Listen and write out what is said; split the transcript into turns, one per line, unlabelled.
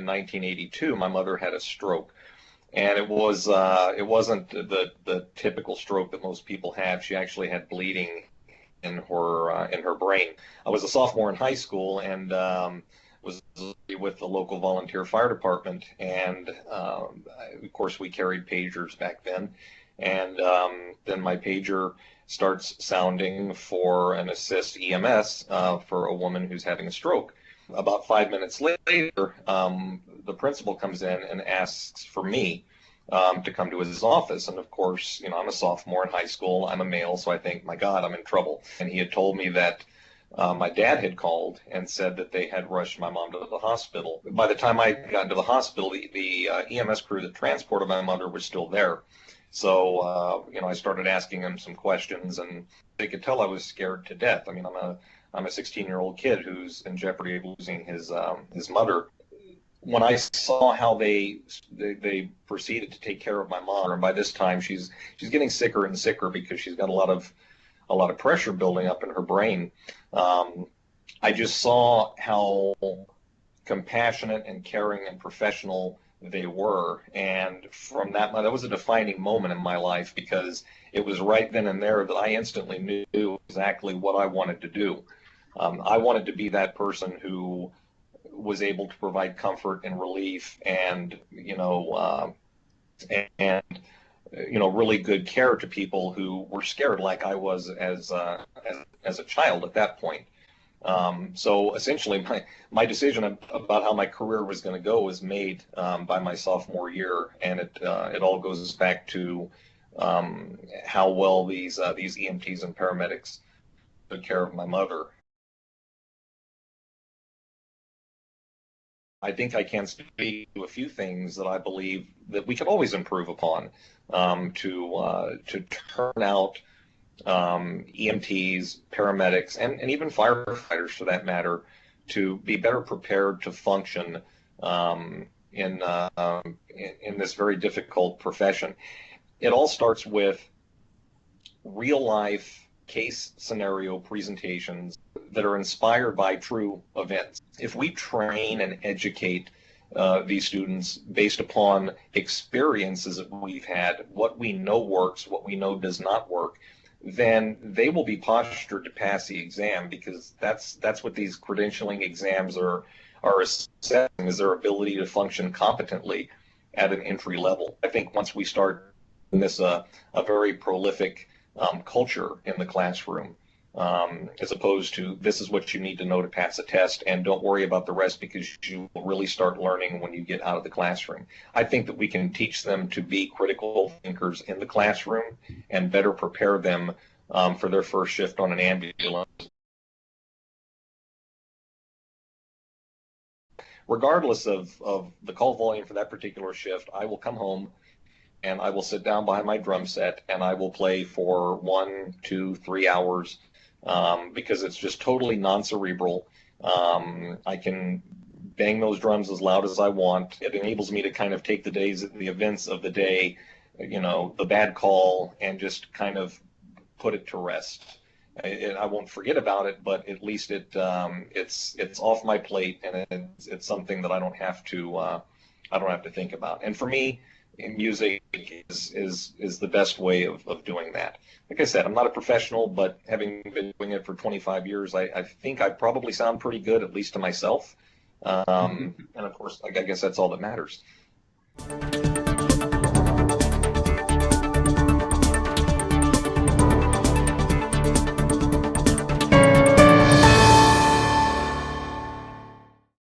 in 1982, my mother had a stroke. And it wasn't the typical stroke that most people have. She actually had bleeding in her brain. I was a sophomore in high school and was with the local volunteer fire department, and of course we carried pagers back then. And then my pager starts sounding for an assist EMS for a woman who's having a stroke. About 5 minutes later, the principal comes in and asks for me to come to his office. And of course, I'm a sophomore in high school. I'm a male, so I think, my God, I'm in trouble. And he had told me that my dad had called and said that they had rushed my mom to the hospital. By the time I got into the hospital, the EMS crew that transported my mother was still there. So, I started asking him some questions, and they could tell I was scared to death. I mean, I'm a 16-year-old kid who's in jeopardy of losing his mother. When I saw how they proceeded to take care of my mom, and by this time she's getting sicker and sicker because she's got a lot of pressure building up in her brain. I just saw how compassionate and caring and professional they were, and from that was a defining moment in my life, because it was right then and there that I instantly knew exactly what I wanted to do. I wanted to be that person who was able to provide comfort and relief and really good care to people who were scared, like I was as a child at that point. So essentially, my decision about how my career was going to go was made by my sophomore year, and it all goes back to how well these EMTs and paramedics took care of my mother. I think I can speak to a few things that I believe that we could always improve upon to turn out EMTs, paramedics, and even firefighters, for that matter, to be better prepared to function in this very difficult profession. It all starts with real life case scenario presentations that are inspired by true events. If we train and educate these students based upon experiences that we've had, what we know works, what we know does not work, then they will be postured to pass the exam, because that's what these credentialing exams are assessing, is their ability to function competently at an entry level. I think once we start in this a very prolific culture in the classroom, as opposed to this is what you need to know to pass a test, and don't worry about the rest because you will really start learning when you get out of the classroom. I think that we can teach them to be critical thinkers in the classroom and better prepare them for their first shift on an ambulance. Regardless of the call volume for that particular shift, I will come home and I will sit down behind my drum set and I will play for 1, 2, 3 hours. Because it's just totally non-cerebral. I can bang those drums as loud as I want. It enables me to kind of take the events of the day, the bad call, and just kind of put it to rest. I won't forget about it, but at least it's off my plate, and it's something that I don't have to think about. And for me, music is the best way of doing that. Like I said, I'm not a professional, but having been doing it for 25 years, I think I probably sound pretty good, at least to myself. And of course, I guess that's all that matters.